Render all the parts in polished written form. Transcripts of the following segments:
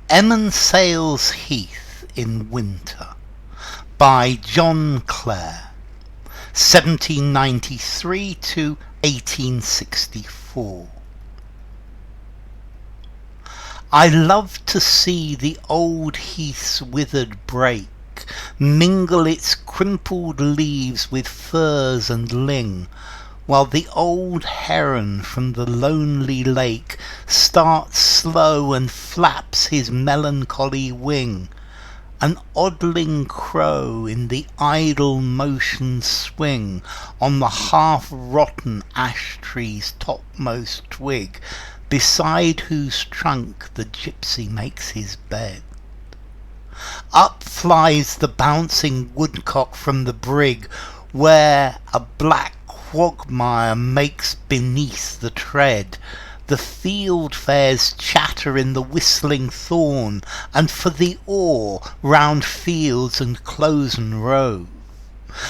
Emmonsail's Heath in Winter by John Clare, 1793 to 1864. I love to see the old heath's withered brake mingle its crimpled leaves with furze and ling, while the old heron from the lonely lake starts slow and flaps his melancholy wing. An oddling crow in the idle motion swing on the half-rotten ashtree's topmost twig, beside whose trunk the gipsy makes his bed. Up flies the bouncing woodcock from the brig, where a black quagmire makes beneath the tread. The fieldfares chatter in the whistling thorn, and for the oar round fields and closen rove.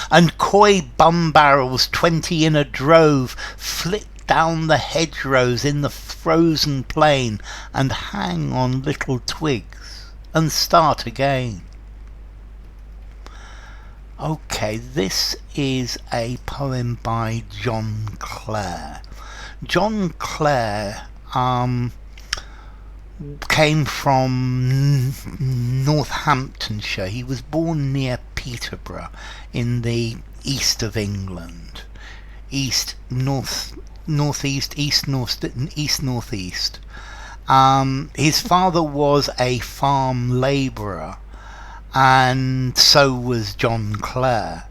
And coy bumbarrels 20 in a drove flit down the hedgerows in the frozen plain, and hang on little twigs, and start again. Okay, this is a poem by John Clare. John Clare came from Northamptonshire. He was born near Peterborough in the east of England. East northeast. His father was a farm labourer, and so was John Clare.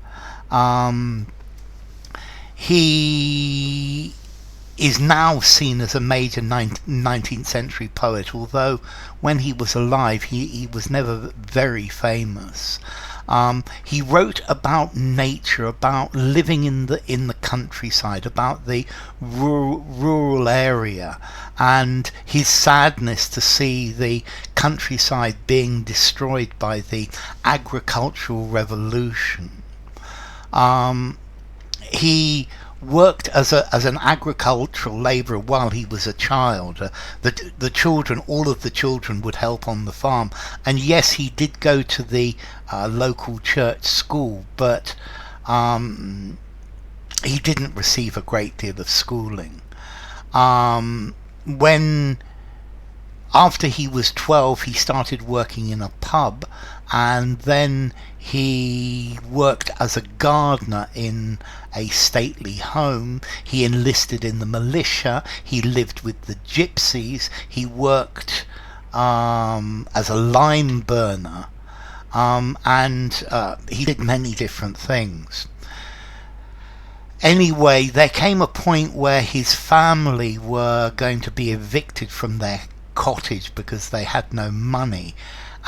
He is now seen as a major 19th century poet, although when he was alive he was never very famous. He wrote about nature, about living in the countryside, about the rural area, and his sadness to see the countryside being destroyed by the agricultural revolution. He worked as an agricultural labourer while he was a child. The children, all of the children, would help on the farm, and yes, he did go to the local church school, but he didn't receive a great deal of schooling. After he was 12, he started working in a pub, and then he worked as a gardener in a stately home. He enlisted in the militia. He lived with the gypsies. He worked as a lime burner, and he did many different things. Anyway, there came a point where his family were going to be evicted from their cottage because they had no money,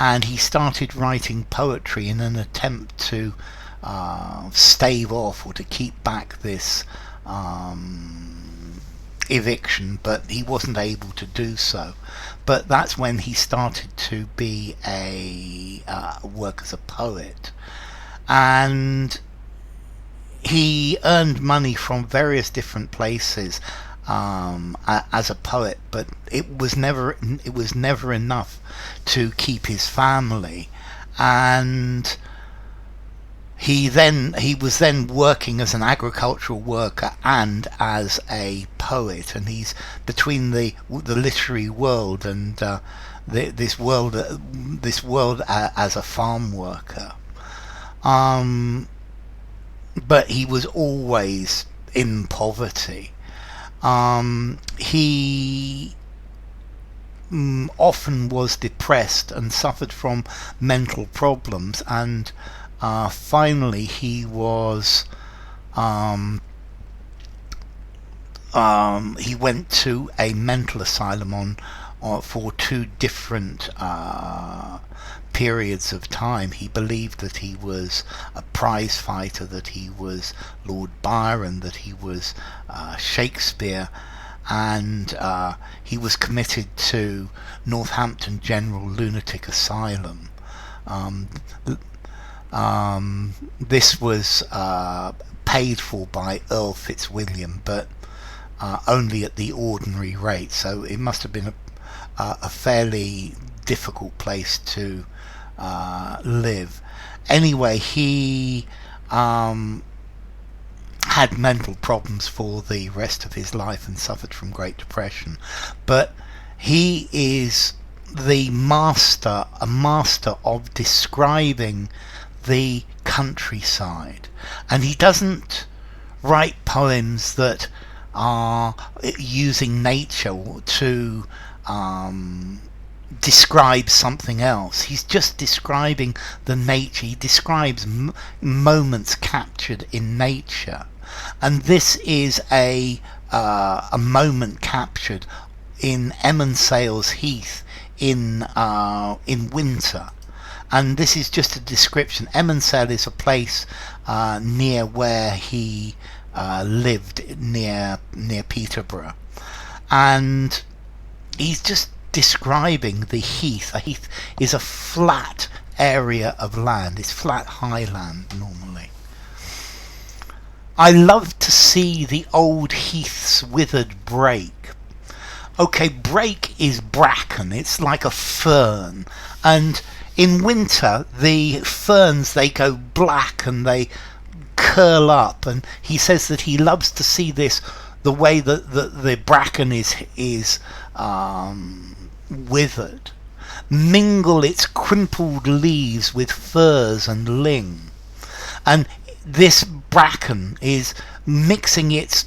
and he started writing poetry in an attempt to stave off or to keep back this eviction, but he wasn't able to do so. But that's when he started to be work as a poet, and he earned money from various different places as a poet, but it was never enough to keep his family. And he was then working as an agricultural worker and as a poet, and he's between the literary world and this world as a farm worker. But he was always in poverty. He often was depressed and suffered from mental problems, and finally he was he went to a mental asylum for 2 different periods of time. He believed that he was a prize fighter, that he was Lord Byron, that he was Shakespeare, and he was committed to Northampton General Lunatic Asylum. This was paid for by Earl Fitzwilliam, but only at the ordinary rate, so it must have been a fairly difficult place to live. Anyway, he had mental problems for the rest of his life and suffered from Great Depression. But he is a master of describing the countryside, and he doesn't write poems that are using nature to describe something else. He's just describing the nature. He describes moments captured in nature, and this is a moment captured in Emmonsail's Heath in winter. And this is just a description. Emmonsail is a place near where he lived, near Peterborough, and he's just describing the heath. A heath is a flat area of land. It's flat highland normally. I love to see the old heath's withered brake. Okay, brake is bracken. It's like a fern, and in winter the ferns, they go black and they curl up, and he says that he loves to see this, the way that the bracken is withered. Mingle its crimpled leaves with furze and ling, and this bracken is mixing its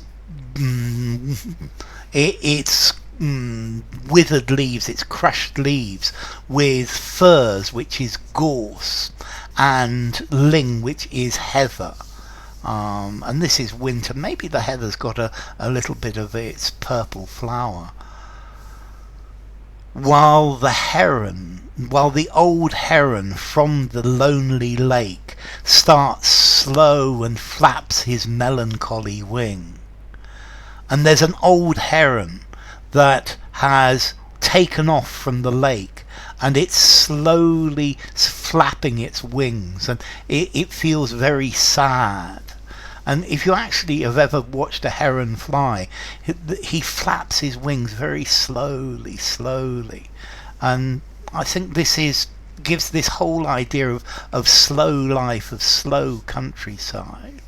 withered leaves, its crushed leaves, with furze, which is gorse, and ling, which is heather. And this is winter. Maybe the heather's got a little bit of its purple flower. While the old heron from the lonely lake starts slow and flaps his melancholy wing. And there's an old heron that has taken off from the lake, and it's slowly flapping its wings, and it feels very sad. And if you actually have ever watched a heron fly, he flaps his wings very slowly, and I think this gives this whole idea of slow life, of slow countryside.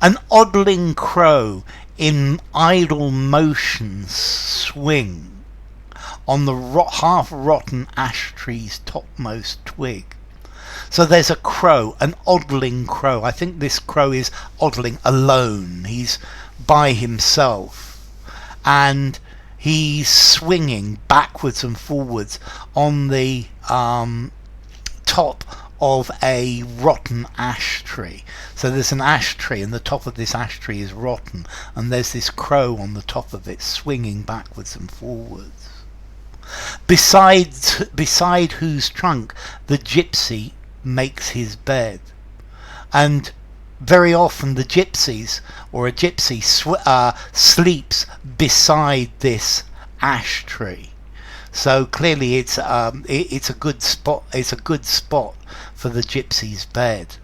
An oddling crow in idle motions swing on the half-rotten ashtree's topmost twig. So there's a crow, an oddling crow. I think this crow is oddling alone. He's by himself, and he's swinging backwards and forwards on the top of a rotten ash tree. So there's an ash tree, and the top of this ash tree is rotten, and there's this crow on the top of it swinging backwards and forwards. Beside whose trunk the gipsy makes his bed, and very often the gypsies, or a gypsy, sleeps beside this ash tree. So clearly it's a good spot. It's a good spot for the gypsy's bed.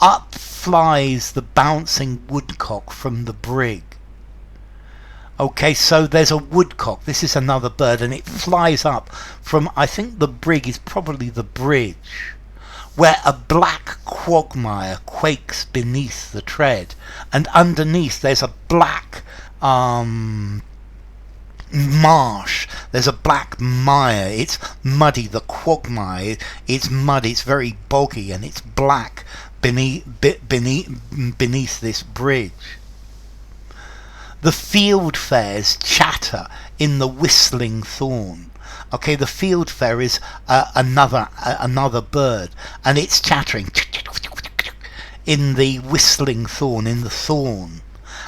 Up flies the bouncing woodcock from the brig. Okay, so there's a woodcock. This is another bird, and it flies up from, I think the brig is probably the bridge, where a black quagmire quakes beneath the tread, and underneath there's a black marsh. There's a black mire. It's muddy. The quagmire, it's muddy. It's very boggy, and it's black beneath this bridge. The fieldfares chatter in the whistling thorn. Okay, the fieldfare is another bird, and it's chattering in the whistling thorn, in the thorn.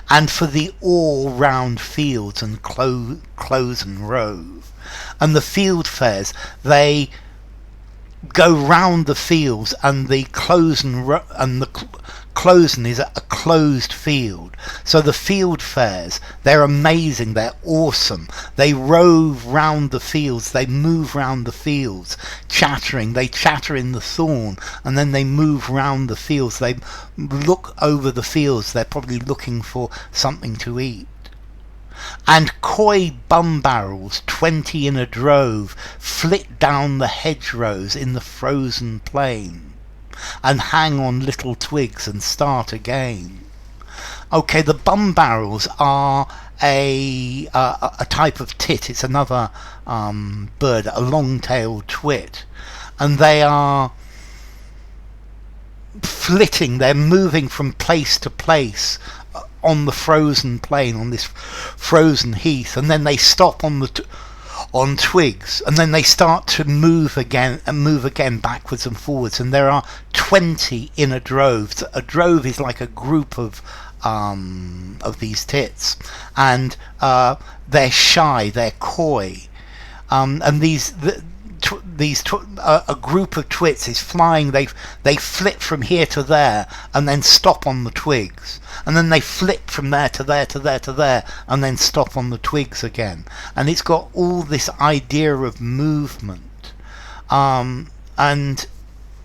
And for the all-round fields and closen rove. And the fieldfares, they go round the fields, and the closen is a closed field. So the fieldfares, they're amazing, they're awesome. They rove round the fields, they move round the fields, chattering. They chatter in the thorn, and then they move round the fields. They look over the fields, they're probably looking for something to eat. And coy bumbarrels, 20 in a drove, flit down the hedgerows in the frozen plain, and hang on little twigs and start again. Okay, the bumbarrels are a type of tit. It's another bird, a long-tailed twit, and they are flitting. They're moving from place to place on the frozen plain, on this frozen heath, and then they stop on on twigs, and then they start to move again backwards and forwards. And there are 20 in a drove. A drove is like a group of these tits, and they're shy, they're coy, and a group of twits is flying. They flit from here to there and then stop on the twigs, and then they flit from there to there to there to there and then stop on the twigs again. And it's got all this idea of movement, and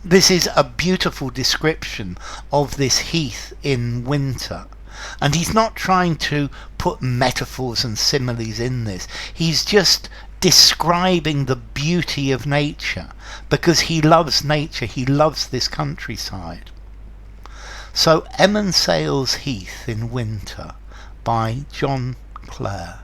this is a beautiful description of this heath in winter. And he's not trying to put metaphors and similes in this. He's just describing the beauty of nature, because he loves nature, he loves this countryside. So Emmonsail's Heath in Winter by John Clare.